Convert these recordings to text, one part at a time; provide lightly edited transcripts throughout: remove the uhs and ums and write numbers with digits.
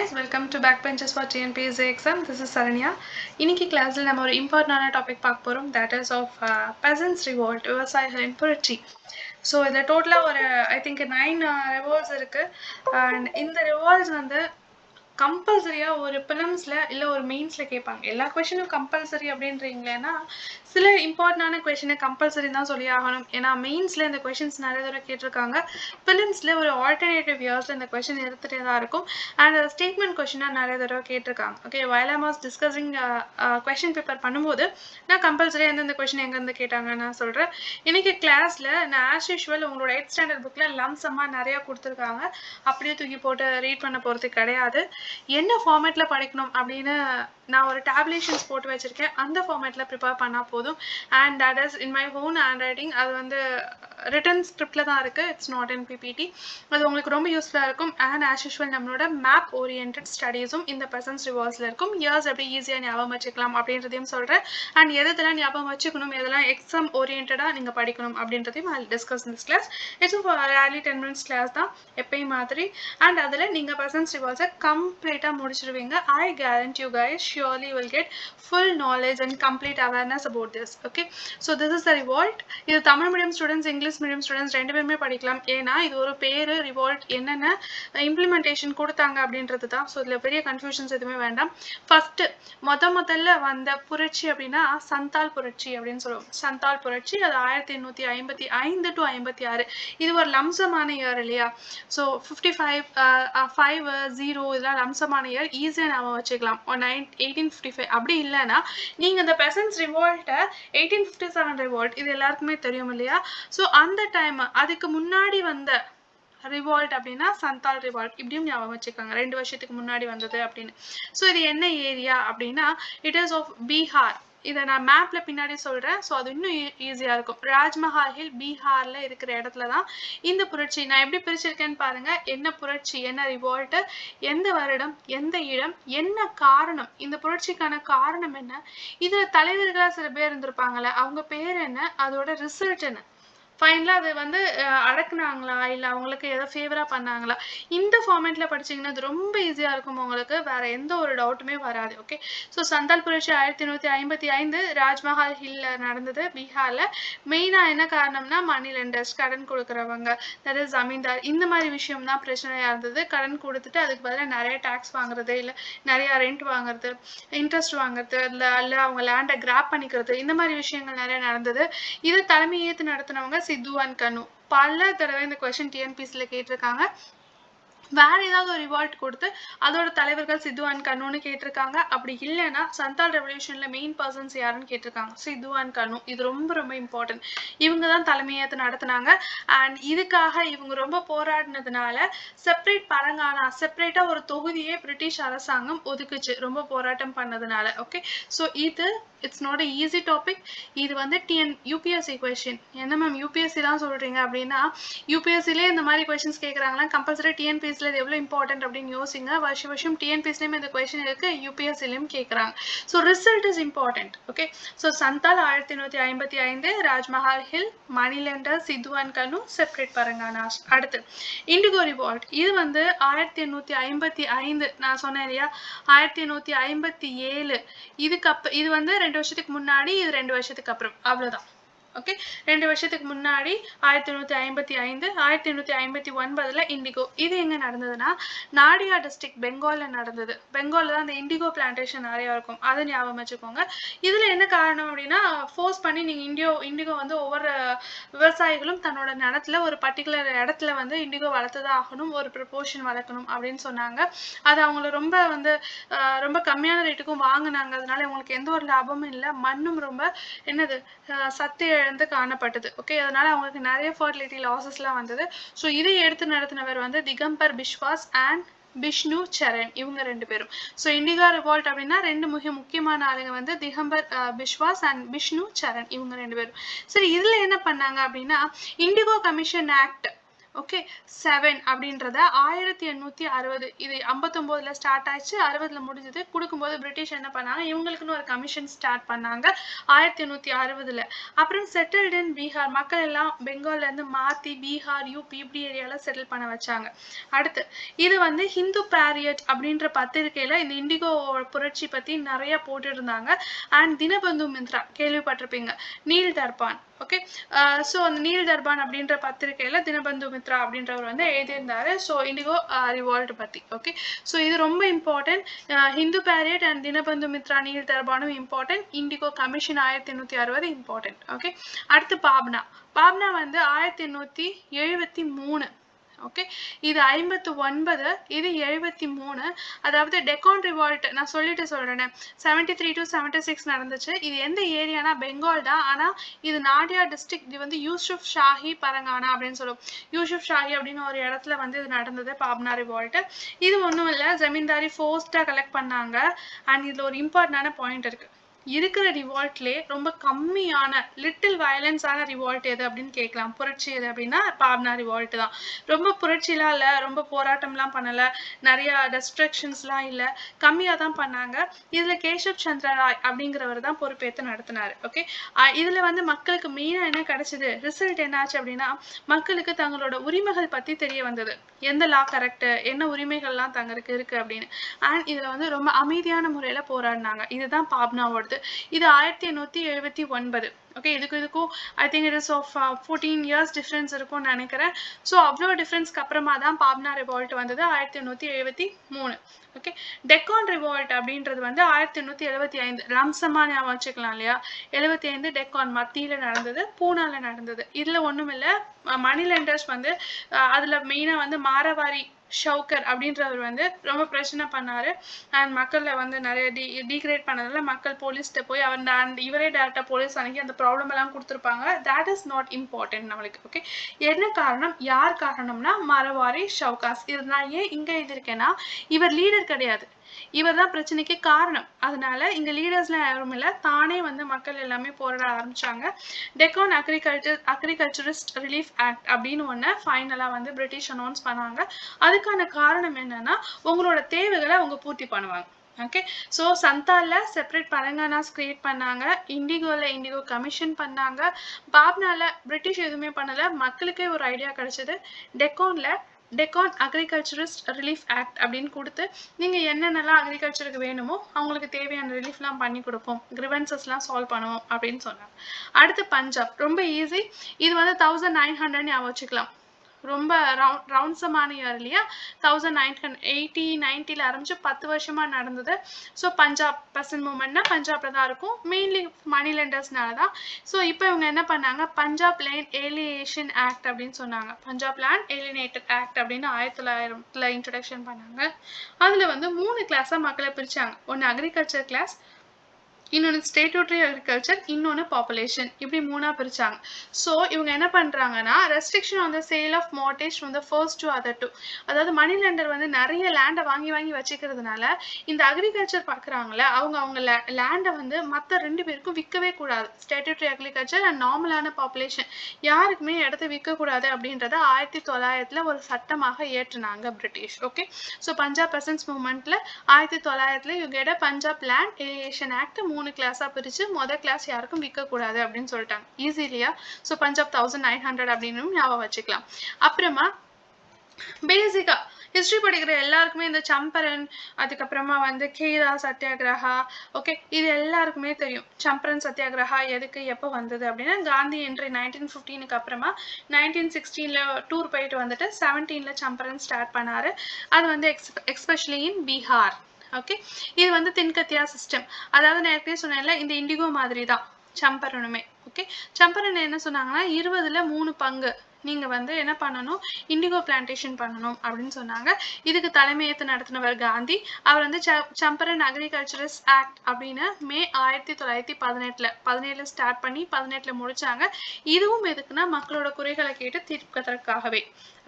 guys, welcome to Backbenchers for TNPSC exam. This is Saranya. இன்னைக்கு கிளாஸ்ல நம்ம ஒரு இம்பார்ட்டன்டான டாபிக் பார்க்க போறோம். That is of peasants revolt, விவசாயிகளின் புரட்சி. ஸோ இதில் டோட்டலாக ஒரு ஐ திங்க் 9 ரிவால்ட்ஸ் இருக்கு. அண்ட் இந்த ரிவால்ட்ஸ் வந்து கம்பல்சரியாக ஒரு பிலிம்ஸில் இல்லை ஒரு மெயின்ஸில் கேட்பாங்க. எல்லா கொஷினும் கம்பல்சரி அப்படின்றீங்களேன்னா சில இம்பார்ட்டண்டான கொஷினை கம்பல்சரி தான் சொல்லி ஆகணும். ஏன்னா மெயின்ஸில் இந்த கொஷின்ஸ் நிறைய தடவை கேட்டிருக்காங்க. பிலிம்ஸில் ஒரு ஆல்டர்னேட்டிவ் இயர்ஸில் இந்த கொஷின் எடுத்துகிட்டே தான் இருக்கும். அண்ட் ஸ்டேட்மெண்ட் கொஷினாக நிறைய தடவை கேட்டிருக்காங்க. Okay, while I was discussing question paper பண்ணும்போது நான் கம்பல்சரி எந்தெந்த கொஷின் எங்கேருந்து கேட்டாங்கன்னு நான் சொல்கிறேன். இன்னைக்கு கிளாஸில் நான் ஆஸ் யூஷுவல் உங்களோட 8th ஸ்டாண்டர்ட் புக்கில் லம்சமாக நிறையா கொடுத்துருக்காங்க. அப்படியே தூக்கி போட்டு ரீட் பண்ண போகிறது கிடையாது. என்ன ஃபார்மேட்டில் படிக்கணும் அப்படின்னு நான் ஒரு டேப்லேஷன்ஸ் போட்டு வச்சுருக்கேன். அந்த ஃபார்மேட்டில் ப்ரிப்பேர் பண்ணால் போதும். And that is in my own handwriting. அது வந்து ரிட்டன் ஸ்கிரிப்டில் தான் இருக்குது. It's not in PPT. அது உங்களுக்கு ரொம்ப யூஸ்ஃபுல்லாக இருக்கும். அண்ட் ஆஸ் யூஷுவல் நம்மளோட மேப் ஓரியன்ட் ஸ்டடீஸும் இந்த பெசன்ஸ் ரிவர்ஸில் இருக்கும். இயர்ஸ் எப்படி ஈஸியாக ஞாபகம் வச்சுக்கலாம் அப்படின்றதையும் சொல்கிறேன். அண்ட் எதெல்லாம் ஞாபகம் வச்சுக்கணும், எதெல்லாம் எக்ஸாம் ஓரியன்டாக நீங்கள் படிக்கணும் அப்படின்றதையும் I discuss in this class. It's rarely 10 minutes class தான் எப்பயும் மாதிரி. அண்ட் அதில் நீங்கள் பெசன்ஸ் ரிவர்ஸை கம்ப்ளீட்டாக முடிச்சிருவீங்க. I guarantee you guys surely will get full knowledge and complete awareness about this. Okay, so this is the revolt. இது Tamil medium students, English medium students ரெண்டு பேருமே படிக்கலாம். ஏன்னா இது ஒரு பேரு ரிவோல்ட், என்னென்ன இம்ப்ளிமெண்டேஷன் கொடுத்தாங்க அப்படின்றது தான். ஸோ இதில் பெரிய கன்ஃபியூஷன்ஸ் எதுவுமே வேண்டாம். ஃபர்ஸ்ட் முதல்ல வந்த புரட்சி அப்படின்னா சந்தால் புரட்சி அப்படின்னு சொல்லுவோம். சந்தால் புரட்சி அது 1855 to 56. இது ஒரு லம்சமான இயர் இல்லையா? ஸோ 55 5 0 இதெல்லாம் லம்சமான இயர், ஈஸியாக நாம வச்சுக்கலாம். 1855 அப்படி இல்லைன்னா நீங்கள் இந்த பெசன்ஸ் ரிவோல்ட்டை 1857 ரிவோல்ட் இது எல்லாருக்குமே தெரியும் இல்லையா? ஸோ அந்த டைம் அதுக்கு முன்னாடி வந்த ரிவால்ட் அப்படின்னா சந்தால் ரிவால்ட் இப்படியும் ஞாபகம் வச்சுக்காங்க. 2 வருஷத்துக்கு முன்னாடி வந்தது அப்படின்னு. ஸோ இது என்ன ஏரியா அப்படின்னா இட் இஸ் ஆஃப் பீகார். இதை நான் மேப்ல பின்னாடி சொல்றேன். ஸோ அது இன்னும் ஈஸியா இருக்கும். ராஜ்மஹால் ஹில் பீகார்ல இருக்கிற இடத்துல தான் இந்த புரட்சி. நான் எப்படி பிரிச்சிருக்கேன்னு பாருங்க. என்ன புரட்சி, என்ன ரிவால்ட், எந்த வருடம், எந்த இடம், என்ன காரணம், இந்த புரட்சிக்கான காரணம் என்ன, இதுல தலைவர்களா சில பேர் இருந்திருப்பாங்கல்ல, அவங்க பேர் என்ன, அதோட ரிசல்ட் என்ன, ஃபைனலாக அது வந்து அடக்குனாங்களா இல்லை அவங்களுக்கு ஏதோ ஃபேவராக பண்ணாங்களா, இந்த ஃபார்மேட்டில் படிச்சிங்கன்னா அது ரொம்ப ஈஸியாக இருக்கும். உங்களுக்கு வேறு எந்த ஒரு டவுட்டுமே வராது. ஓகே, ஸோ சந்தால் புரட்சி 1855 ராஜ்மஹால் ஹில்ல நடந்தது பீகாரில். மெயினாக என்ன காரணம்னா மணி லெண்டர்ஸ், கடன் கொடுக்குறவங்க, தட் இஸ் ஜமீன்தார், இந்த மாதிரி விஷயம் தான் பிரச்சனையாக இருந்தது. கடன் கொடுத்துட்டு அதுக்கு பதிலாக நிறைய டேக்ஸ் வாங்குறது, இல்லை நிறையா ரெண்ட் வாங்குறது, இன்ட்ரெஸ்ட் வாங்குறது, இல்லை அவங்க லேண்டை கிராப் பண்ணிக்கிறது, இந்த மாதிரி விஷயங்கள் நிறைய நடந்தது. இதை தலைமை ஏற்று நடத்தினவங்க சித்து அண்ட் கனு. பல தடவை இந்த கொஸ்டின் டிஎன்பிசியில் கேட்டிருக்காங்க. வேற ஏதாவது ஒரு ரிவால்ட் கொடுத்து அதோட தலைவர்கள் சித்து அண்ட் கனுன்னு கேட்டிருக்காங்க. அப்படி இல்லைன்னா சந்தால் ரெவல்யூஷன்ல மெயின் பர்சன்ஸ் யாருன்னு கேட்டிருக்காங்க, சித்து அண்ட் கனு. இது ரொம்ப ரொம்ப இம்பார்ட்டன்ட். இவங்க தான் தலைமையேற்று நடத்தினாங்க. அண்ட் இதுக்காக இவங்க ரொம்ப போராடினதுனால செப்பரேட் பரங்கானா, செப்பரேட்டா ஒரு தொகுதியே பிரிட்டிஷ் அரசாங்கம் ஒதுக்குச்சு, ரொம்ப போராட்டம் பண்ணதுனால. ஓகே, ஸோ இது it's not a easy topic. இது வந்து யூபிஎஸ்சி கொஸ்டின். என்ன மேம் யூபிஎஸ்சி தான் சொல்றீங்க அப்படின்னா, யூபிஎஸ்சிலே இந்த மாதிரி கொஸ்டின்ஸ் கேட்குறாங்களா, கம்பல்சரி டிஎன்பிஎஸ்சியில் இது எவ்வளோ இம்பார்ட்டன்ட் அப்படின்னு யோசிங்க. வருஷம் டிஎன்பிஎஸ்சிலையும் இந்த கொஸ்டின் இருக்கு, யூபிஎஸ்சிலையும் கேட்குறாங்க. So result is important. Okay, so Santhal 1855 Rajmahal hill, money lender, Sidhu and Kanhu, separate Parganas. அடுத்து இண்டிகோ ரிவால்ட். இது வந்து 1855 நான் சொன்னேன் இல்லையா, 1857. இது வந்து 2 வருஷத்துக்கு முன்னாடி, இது 2 வருஷத்துக்கு அப்புறம், அவ்வளவுதான். ஓகே, 2 வருஷத்துக்கு முன்னாடி 1855, 1859 இண்டிகோ. இது எங்க நடந்ததுன்னா நாடியா டிஸ்ட்ரிக்ட், பெங்கால்ல நடந்தது. பெங்கால்ல தான் அந்த இண்டிகோ பிளான்டேஷன் நிறைய இருக்கும், அதை ஞாபகம் வச்சுக்கோங்க. இதுல என்ன காரணம் அப்படின்னா ஃபோர்ஸ் பண்ணி நீங்க இண்டிகோ வந்து ஒவ்வொரு விவசாயிகளும் தன்னோட நிலத்துல ஒரு பர்டிகுலர் இடத்துல வந்து இண்டிகோ வளர்த்துதான் ஆகணும், ஒரு ப்ரொபோர்ஷன் வளர்க்கணும் அப்படின்னு சொன்னாங்க. அது அவங்கள ரொம்ப கம்மியான ரேட்டுக்கும் வாங்கினாங்க. அதனால இவங்களுக்கு எந்த ஒரு லாபமும் இல்லை, மண்ணும் ரொம்ப என்னது சத்து இழந்து காணப்பட்டது. ஓகே, அதனால அவங்களுக்கு நிறைய ஃபர்டிலிட்டி லாசஸ்லாம் வந்தது. ஸோ இதை எடுத்து நடத்தினவர் வந்து திகம்பர் பிஸ்வாஸ் அண்ட் பிஷ்ணு சரண், இவங்க 2 பேரும். ஸோ இண்டிகோ ரிவால்ட் அப்படின்னா 2 முக்கியமான ஆளுங்க வந்து திகம்பர் பிஸ்வாஸ் அண்ட் பிஷ்ணு சரண், இவங்க 2 பேரும். சரி, இதுல என்ன பண்ணாங்க அப்படின்னா இண்டிகோ கமிஷன் ஆக்ட் ஓகே 7 அப்படின்றத 1860 இது 59ல ஸ்டார்ட் ஆயிடுச்சு 60ல முடிஞ்சது கொடுக்கும்போது பிரிட்டிஷ் என்ன பண்ணாங்க இவங்களுக்குன்னு ஒரு கமிஷன் ஸ்டார்ட் பண்ணாங்க 1860ல அப்புறம் செட்டில்டு இன் பீகார் மக்கள் எல்லாம் பெங்கால்ல இருந்து மாத்தி பீகார் யூபி இப்படி ஏரியால செட்டில் பண்ண வச்சாங்க அடுத்து இது வந்து ஹிந்து பேரியட் அப்படின்ற பத்திரிகையில இந்த இண்டிகோ புரட்சி பத்தி நிறைய போட்டு இருந்தாங்க அண்ட் தினபந்து மித்ரா கேள்விப்பட்டிருப்பீங்க நீல் தர்பான் ஓகே ஸோ அந்த நீல் தர்பான் அப்படின்ற பத்திரிகையில தினபந்து மித்ரா அப்படின்றவர் வந்து எழுதியிருந்தாரு ஸோ இண்டிகோ ரிவால்ட் பத்தி ஓகே ஸோ இது ரொம்ப important Hindu Patriot and Dinabandhu Mitra Neel தர்பானும் important indigo commission 1860 important okay அடுத்து பாப்னா வந்து 1873 ஓகே இது 59 இது 73 அதாவது டெக்கான் ரிவால்ட் நான் சொல்றேன் 73 to 76 நடந்துச்சு இது எந்த ஏரியானா பெங்கால் தான் ஆனா இது நாடியா டிஸ்ட்ரிக்ட் இது வந்து யூசுப் ஷாஹி பரங்கானா அப்படின்னு சொல்லுவோம் யூசுப் ஷாஹி அப்படின்னு ஒரு இடத்துல வந்து இது நடந்தது பாப்னா ரிவால்ட் இது ஒண்ணும் இல்ல ஜமீன்தாரி ஃபோர்ஸ்டா கலெக்ட் பண்ணாங்க அண்ட் இதுல ஒரு இம்பார்ட்டன்டான பாயிண்ட் இருக்கு இருக்கிற ரிவால்ட்லயே ரொம்ப கம்மியான லிட்டில் வயலன்ஸான ரிவால்ட் எது அப்படின்னு கேட்கலாம் புரட்சி எது அப்படின்னா பாப்னா ரிவால்ட் தான் ரொம்ப புரட்சிலாம் இல்ல ரொம்ப போராட்டம்லாம் பண்ணல நிறைய டெஸ்ட்ரக்ஷன்ஸ்லாம் இல்ல கம்மியா தான் பண்ணாங்க இதுல கேசப் சந்திர ராய் அப்படிங்கிறவர் தான் பொறுப்பேற்று நடத்தினாரு ஓகே இதுல வந்து மக்களுக்கு மெயினா என்ன கிடைச்சது ரிசல்ட் என்னாச்சு அப்படின்னா மக்களுக்கு தங்களோட உரிமைகள் பத்தி தெரிய வந்தது எந்த லா கரெக்ட் என்ன உரிமைகள்லாம் தங்களுக்கு இருக்கு அப்படின்னு அண்ட் இதுல வந்து ரொம்ப அமைதியான முறையில போராடினாங்க இதுதான் பாப்னாவோடது இது 1879 ஓகே இதுக்கும் I think it is of 14 years difference இருக்கும்னு நினைக்கிறேன் ஸோ அவ்வளோ டிஃபரன்ஸ்க்கு அப்புறமா தான் பாப்னா ரிவால்ட் வந்தது 1873 ஓகே டெக்கான் ரிவால்ட் அப்படின்றது வந்து 1875 லம்சமா ஞாபகம் வச்சுக்கலாம் இல்லையா 75 டெக்கான் மத்தியில நடந்தது பூனால நடந்தது இதுல ஒண்ணும் இல்ல மணி லெண்டர்ஸ் வந்து அதுல மெயினா வந்து மாரவாரி ஷவுக்கர் அப்படின்றவர் வந்து ரொம்ப பிரச்சனை பண்ணாரு அண்ட் மக்கள்ல வந்து நிறைய டீக்ரேட் பண்ணதுல மக்கள் போலீஸ்கிட்ட போய் அவர் இவரே டேரக்டா போலீஸ் அன்னைக்கு அந்த ப்ராப்ளம் எல்லாம் கொடுத்துருப்பாங்க தட் இஸ் நாட் இம்பார்ட்டன்ட் நம்மளுக்கு ஓகே என்ன காரணம் யார் காரணம்னா மரவாரி ஷவுகாஸ் இது நான் ஏன் இங்க எழுதியிருக்கேன்னா இவர் லீடர் கிடையாது இவர் தான் பிரச்சனைக்கு காரணம் அதனால இங்க லீடர்ஸ்லாம் யாரும் இல்ல தானே வந்து மக்கள் எல்லாமே போராட ஆரம்பிச்சாங்க டெக்கான் அக்ரிகல்ச்சரிஸ்ட் ரிலீஃப் ஆக்ட் அப்படின்னு ஒண்ணு ஃபைனலா வந்து பிரிட்டிஷ் அனௌன்ஸ் பண்ணாங்க அதுக்கான காரணம் என்னன்னா உங்களோட தேவைகளை அவங்க பூர்த்தி பண்ணுவாங்க ஓகே ஸோ சந்தால செப்பரேட் பரங்கானாஸ் கிரியேட் பண்ணாங்க இண்டிகோ கமிஷன் பண்ணாங்க பாப்னால பிரிட்டிஷ் எதுவுமே பண்ணல மக்களுக்கே ஒரு ஐடியா கிடைச்சது டெக்கான் அக்ரிகல்ச்சரிஸ்ட் ரிலீஃப் ஆக்ட் அப்படின்னு கொடுத்து நீங்க என்னென்னலாம் அக்ரிகல்ச்சருக்கு வேணுமோ அவங்களுக்கு தேவையான ரிலீஃப்லாம் பண்ணி கொடுப்போம் கிரிவன்சஸ்லாம் சால்வ் பண்ணுவோம் அப்படின்னு சொன்னாங்க அடுத்து பஞ்சாப் ரொம்ப ஈஸி இது வந்து 1900 ஞாபகம் வச்சுக்கலாம் ரொம்ப ரவுண்ட்ஸமான இயர் இல்லையா 1990 ஆரம்பிச்சு 10 வருஷமா நடந்தது ஸோ பஞ்சாப் பர்சன் மூவ்மெண்ட்னா பஞ்சாப்ல தான் இருக்கும் மெயின்லி மணி லெண்டர்ஸ்னால தான் ஸோ இப்போ இவங்க என்ன பண்ணாங்க பஞ்சாப் லேண்ட் ஏலியேஷன் ஆக்ட் அப்படின்னு சொன்னாங்க பஞ்சாப் லேண்ட் ஏலியேட்டட் ஆக்ட் அப்படின்னு 1900ல இன்ட்ரடக்ஷன் பண்ணாங்க அதுல வந்து 3 கிளாஸா மக்களை பிரிச்சாங்க ஒன்னு அக்ரிகல்ச்சர் கிளாஸ் இன்னொன்னு ஸ்டேட்யூட்டரி அக்ரிகல்ச்சர் இன்னொன்னு பாப்புலேஷன் இப்படி 3ஆ பிரிச்சாங்க ஸோ இவங்க என்ன பண்றாங்கன்னா restriction on the sale of mortgage from the first to other two அதாவது மணி லெண்டர் வந்து நிறைய லேண்டை வாங்கி வச்சுக்கிறதுனால இந்த அக்ரிகல்ச்சர் பாக்குறாங்கல்ல அவங்க லேண்டை வந்து மற்ற 2 பேருக்கும் விற்கவே கூடாது ஸ்டேட்யூட்டரி அக்ரிகல்ச்சர் அண்ட் நார்மலான பாப்புலேஷன் யாருக்குமே இடத்த விற்க கூடாது அப்படின்றத 1900ல ஒரு சட்டமாக ஏற்றினாங்க British okay so Punjab peasants மூவ்மெண்ட்ல 1900ல இவங்க இட பஞ்சாப் லேண்ட் ஏலியேஷன் ஆக்ட் 3 கிளாஸா பிரிச்சு முதல் கிளாஸ் யாருக்கும் விற்க கூடாது அப்படின்னு சொல்லிட்டாங்க ஈஸி இல்லையா ஸோ பஞ்சாப் 1900 அப்படின்னு ஞாபகம் வச்சுக்கலாம் அப்புறமா பேசிக்கா ஹிஸ்டரி படிக்கிற எல்லாருக்குமே இந்த சம்பரன் அதுக்கப்புறமா வந்து கேதா சத்தியாகிரகா ஓகே இது எல்லாருக்குமே தெரியும் சம்பரன் சத்தியாகிரகா எதுக்கு எப்போ வந்தது அப்படின்னா காந்தி என்ட்ரி 1915க்கு அப்புறமா 1916ல டூர் போயிட்டு வந்துட்டு 17ல சம்பரன் ஸ்டார்ட் பண்ணாரு அது வந்து எக்ஸ்பெஷலி இன் பீகார் ஓகே இது வந்து தின்கத்தியா சிஸ்டம் அதாவது நான் ஏற்கனவே சொன்னேன்ல இந்த இண்டிகோ மாதிரி தான் சம்பரனுமே ஓகே சம்பரன் என்ன சொன்னாங்கன்னா 20ல 3 பங்கு நீங்க வந்து என்ன பண்ணணும் இண்டிகோ பிளான்டேஷன் பண்ணணும் அப்படின்னு சொன்னாங்க இதுக்கு தலைமையேற்று நடத்தினவர் காந்தி அவர் வந்து சம்பரன் அக்ரிகல்ச்சரிஸ்ட் ஆக்ட் அப்படின்னு மே 1917ல ஸ்டார்ட் பண்ணி 18ல முடிச்சாங்க இதுவும் எதுக்குன்னா மக்களோட குறைகளை கேட்டு தீர்ப்பதற்காகவே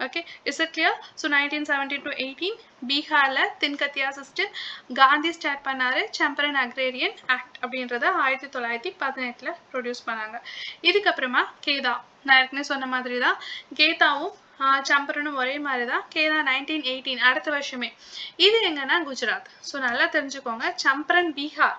okay is it clear so 1917 to 18 பீகார்ல தின்கத்தியா சிஸ்டம் காந்தி ஸ்டார்ட் பண்ணாரு சம்பரன் அக்ரேரியன் ஆக்ட் அப்படின்றத 1918ல ப்ரொடியூஸ் பண்ணாங்க இதுக்கப்புறமா கேதா நான் ஏற்கனவே சொன்ன மாதிரி தான் கேதாவும் சம்பரனும் ஒரே மாதிரி தான். கேதா 1918 அடுத்த வருஷமே. இது எங்கன்னா குஜராத். ஸோ நல்லா தெரிஞ்சுக்கோங்க, சம்பரன் பீகார்.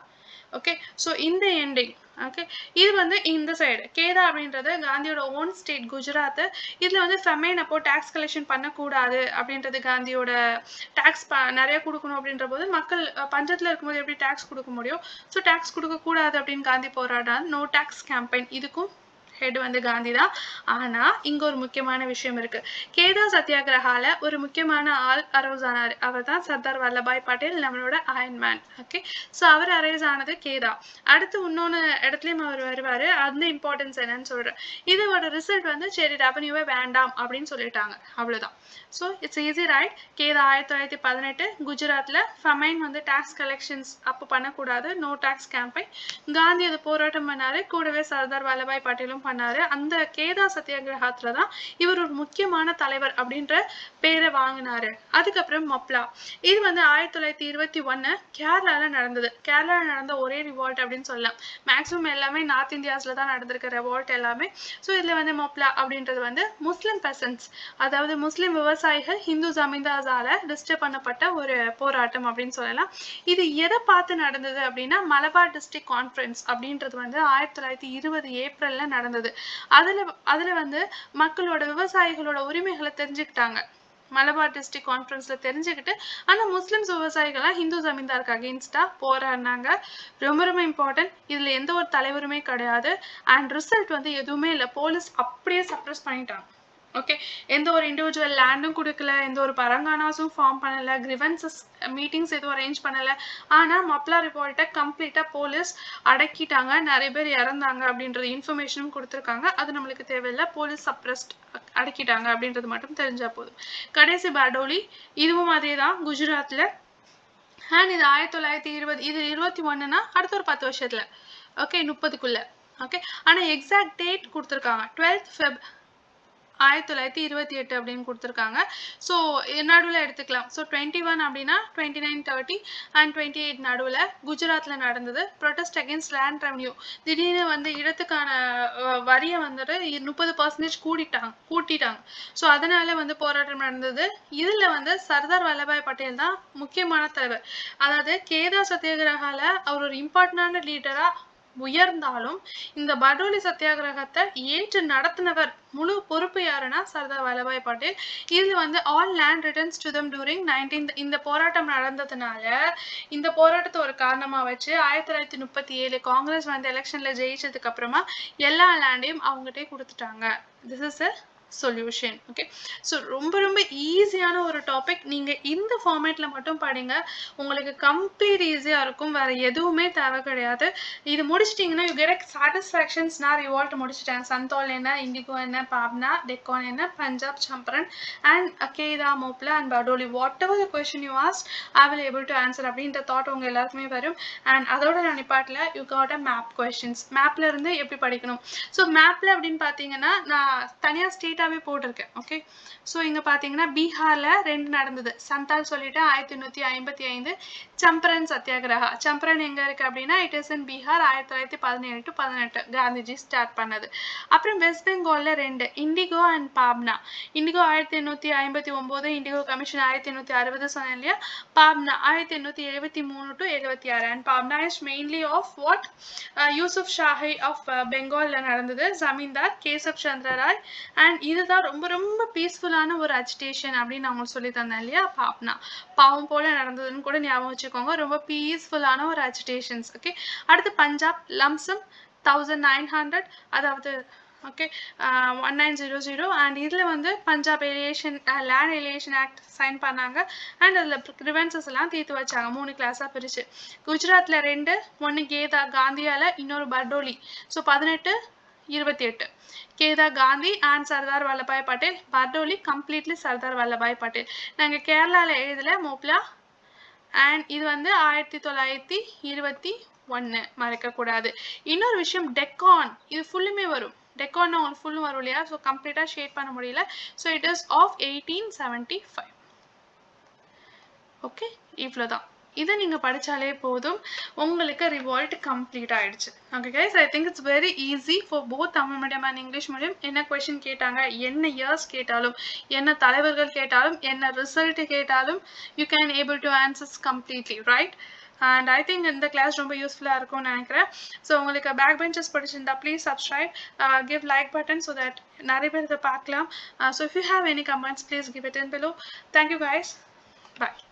ஓகே, ஸோ இந்த எண்டிங். ஓகே, இது வந்து இந்த சைடு கேதா அப்படின்றது காந்தியோட ஓன் ஸ்டேட் குஜராத். இதுல வந்து ஃபெமைன் அப்போ டாக்ஸ் கலெக்ஷன் பண்ணக்கூடாது அப்படின்றது காந்தியோட டாக்ஸ் நிறைய கொடுக்கணும் அப்படின்ற போது மக்கள் பஞ்சத்துல இருக்கும்போது எப்படி டாக்ஸ் கொடுக்க முடியும்? ஸோ டாக்ஸ் கொடுக்க கூடாது அப்படின்னு காந்தி போராடார். No tax campaign. இதுக்கும் ஹெட் வந்து காந்தி தான். ஆனா இங்க ஒரு முக்கியமான விஷயம் இருக்கு. கேதா சத்தியாகிரகால ஒரு முக்கியமான ஆள் அரைஸ் ஆனாரு. அவர் தான் சர்தார் வல்லபாய் பட்டேல், நம்மளோட அயன் மேன். ஓகே, ஸோ அவர் அரைஸ் ஆனது கேதா. அடுத்து இன்னொன்னு இடத்துலயும் அவர் வருவாரு. அந்த இம்பார்ட்டன்ஸ் என்னன்னு சொல்றேன். இதோட ரிசல்ட் வந்து சரி ரெவன்யூவே வேண்டாம் அப்படின்னு சொல்லிட்டாங்க. அவ்வளவுதான். So it's easy right. Kheda 1918 குஜராத்ல ஃபமைன் வந்து டாக்ஸ் கலெக்ஷன்ஸ் அப்போ பண்ணக்கூடாது, நோ டாக்ஸ் கேம்பெயின். காந்தி அதை போராட்டம் பண்ணாரு. கூடவே சர்தார் வல்லபாய் பட்டேலும் பண்ணாரு. அந்த கேதா சத்தியாகிரகத்துல தான் இவர் ஒரு முக்கியமான தலைவர் அப்படின்ற பேரை வாங்கினாரு. அதுக்கப்புறம் மப்லா. இது வந்து 1921 கேரளால நடந்தது. கேரளால நடந்த ஒரே ரிவால்ட் அப்படின்னு சொல்லலாம். மேக்சிமம் எல்லாமே நார்த் இந்தியாஸ்ல தான் நடந்திருக்க ரிவால்ட் எல்லாமே. ஸோ இதுல வந்து மப்லா அப்படின்றது வந்து முஸ்லிம் பெசன்ஸ், அதாவது முஸ்லிம் விவசாயிகள் ஹிந்து ஜமீன்தார்ஸால டிஸ்டர்ப் பண்ணப்பட்ட ஒரு போராட்டம் அப்படின்னு சொல்லலாம். இது எதை பார்த்து நடந்தது அப்படின்னா மலபார் டிஸ்ட்ரிக்ட் கான்ஃபரன்ஸ் அப்படின்றது வந்து 1920 ஏப்ரல்ல நடந்தது. அதுல வந்து மக்களோட விவசாயிகளோட உரிமைகளை தெரிஞ்சுக்கிட்டாங்க. மலபார் டிஸ்ட்ரிக்ட் கான்ஃபரன்ஸ்ல தெரிஞ்சுக்கிட்டு ஆனா முஸ்லிம்ஸ் விவசாயிகள்லாம் ஹிந்து ஜமீன்தாருக்கு அகெயின்ஸ்டா போராடினாங்க. ரொம்ப ரொம்ப இம்பார்ட்டன்ட். இதுல எந்த ஒரு தலைவருமே கிடையாது. அண்ட் ரிசல்ட் வந்து எதுவுமே இல்லை. போலீஸ் அப்படியே சப்ரஸ் பண்ணிட்டாங்க. ஓகே, எந்த ஒரு இண்டிவிஜுவல் லேண்டும் கொடுக்கல, எந்த ஒரு பரங்கானாஸும் ஃபார்ம் பண்ணல, கிரிவன்சஸ் மீட்டிங்ஸ் எதுவும் அரேஞ்ச் பண்ணல. ஆனா மப்லா ரிவால்ட்டை கம்ப்ளீட்டா போலீஸ் அடக்கிட்டாங்க. நிறைய பேர் இறந்தாங்க அப்படின்றது இன்ஃபர்மேஷனும் கொடுத்துருக்காங்க. அது நம்மளுக்கு தேவையில்லை. போலீஸ் சப்ரஸ்ட் அடக்கிட்டாங்க அப்படின்றது மட்டும் தெரிஞ்சா போதும். கடைசி பர்டோலி, இதுவும் அதே தான் குஜராத்ல. அண்ட் இது 1920. இது 21னா அடுத்த ஒரு 10 வருஷத்துல. ஓகே, 30க்குள்ள. ஓகே, ஆனா எக்ஸாக்ட் டேட் கொடுத்துருக்காங்க 12th Feb 1928 அப்படின்னு கொடுத்துருக்காங்க. ஸோ நடுவில் எடுத்துக்கலாம். ஸோ 21 அப்படின்னா 29, 30 அண்ட் 28 நடுவில் குஜராத்தில் நடந்தது. Protest against land revenue. திடீர்னு வந்து இடத்துக்கான வரியை வந்துட்டு 30% கூட்டிட்டாங்க. ஸோ அதனால வந்து போராட்டம் நடந்தது. இதில் வந்து சர்தார் வல்லபாய் பட்டேல் தான் முக்கியமான தலைவர். அதாவது கேதா சத்தியாகிரகால அவர் ஒரு இம்பார்ட்டன்டான லீடரா உயர்ந்தாலும் இந்த பர்டோலி சத்தியாகிரகத்தை ஏற்று நடத்தினவர் முழு பொறுப்பு யாருன்னா சர்தார் வல்லபாய் பட்டேல். இதுல வந்து all land returns to them during 19 இந்த போராட்டம் நடந்ததுனால இந்த போராட்டத்தை ஒரு காரணமா வச்சு 1937 காங்கிரஸ் வந்து எலெக்ஷன்ல ஜெயிச்சதுக்கு அப்புறமா எல்லா லேண்டையும் அவங்ககிட்டே கொடுத்துட்டாங்க. This is a solution. Okay, so ரொம்ப ரொம்ப ஈஸியான ஒரு டாபிக். நீங்க இந்த ஃபார்மேட்ல மட்டும் படிங்க, உங்களுக்கு கம்ப்ளீட் ஈஸியா இருக்கும். வேற எதுவுமே தேவை கிடையாது. இது முடிச்சிட்டிங்கன்னா யூ கெட் சாட்டிஸ்ஃபேக்ஷன்ஸ். நான் ரிவால்ட் முடிச்சிட்டேன். சந்தால் என்ன, இண்டிகோ என்ன, பாப்னா, டெக்கான் என்ன, Punjab, Champaran and Kheda, Moplah and Bardoli. Whatever the question you ask I will able to answer அப்படின்ற தாட் உங்க எல்லாருக்குமே வரும். அண்ட் அதோட நான் நிப்பாட்டில் you got a map questions. மேப்ல இருந்து எப்படி படிக்கணும். ஸோ மேப்ல அப்படின்னு பார்த்தீங்கன்னா நான் தனியாக ஸ்டேட்டாகவே போட்டிருக்கேன். ஓகே, ஸோ இங்கே பார்த்தீங்கன்னா பீகார்ல 2 நடந்தது. சந்தால் சொல்லிட்டு 1855. சம்பரன் சத்தியாகிரகா. சம்பரன் எங்க இருக்கு அப்படின்னா it is in Bihar. 1917 to 18 Gandhiji start பண்ணது. அப்புறம் வெஸ்ட் பெங்கால்ல 2 indigo and Pabna. Indigo 1859, indigo commission 1860 சொன்னேன் இல்லையா. Pabna 1873 to 76. And Pabna is mainly of what Yusuf Shahi of பெங்கால்ல நடந்தது. ஜமீன்தார் கேசப் சந்திர ராய். அண்ட் இதுதான் ரொம்ப ரொம்ப பீஸ்ஃபுல்லான ஒரு அஜிடேஷன் அப்படின்னு நான் உங்களுக்கு சொல்லி தந்தேன் இல்லையா. பாப்னா பாவம் போல நடந்ததுன்னு கூட ஞாபகம் வச்சுக்கோங்க. ரொம்ப பீஸ்ஃபுல்லான ஒரு அஜிடேஷன்ஸ். ஓகே, அடுத்து பஞ்சாப் லம்சம் 1900, அதாவது ஓகே 1900. அண்ட் இதில் வந்து பஞ்சாப் லேண்ட் எலியேஷன் ஆக்ட் சைன் பண்ணாங்க. அண்ட் அதில் கிரிவன்சஸ் எல்லாம் தீர்த்து வச்சாங்க. 3 கிளாஸாக பிரிச்சு. குஜராத்தில் 2, ஒன்று கேதா காந்தியால, இன்னொரு Bardoli. So 18, 28 Kheda Gandhi and Sardar Vallabhbhai Patel. Bardoli completely Sardar Vallabhbhai Patel. நாங்கள் கேரளாவில் எழுதல மோப்லா. அண்ட் இது வந்து 1921 மறக்கக்கூடாது. இன்னொரு விஷயம் டெக்கான். இது ஃபுல்லுமே வரும். டெக்கான் உங்களுக்கு ஃபுல்லும் வரும் இல்லையா. ஸோ கம்ப்ளீட்டாக ஷேட் பண்ண முடியல. So it is of 1875. Okay, இவ்வளோதான். இதை நீங்கள் படித்தாலே போதும், உங்களுக்கு ரிவால்ட் கம்ப்ளீட் ஆகிடுச்சு. Okay guys, I think it's very easy for both Tamil medium and English medium. என்ன கொஷின் கேட்டாங்க, என்ன இயர்ஸ் கேட்டாலும், என்ன தலைவர்கள் கேட்டாலும், என்ன ரிசல்ட் கேட்டாலும், you can able to answers completely right. And I think இந்த கிளாஸ் ரொம்ப யூஸ்ஃபுல்லாக இருக்கும்னு நினைக்கிறேன். ஸோ உங்களுக்கு பேக் பெஞ்சஸ் படிச்சிருந்தா please subscribe, give like button so that நிறைய பேர் இதை பார்க்கலாம். So if you have any comments please give it in below. Thank you guys, bye.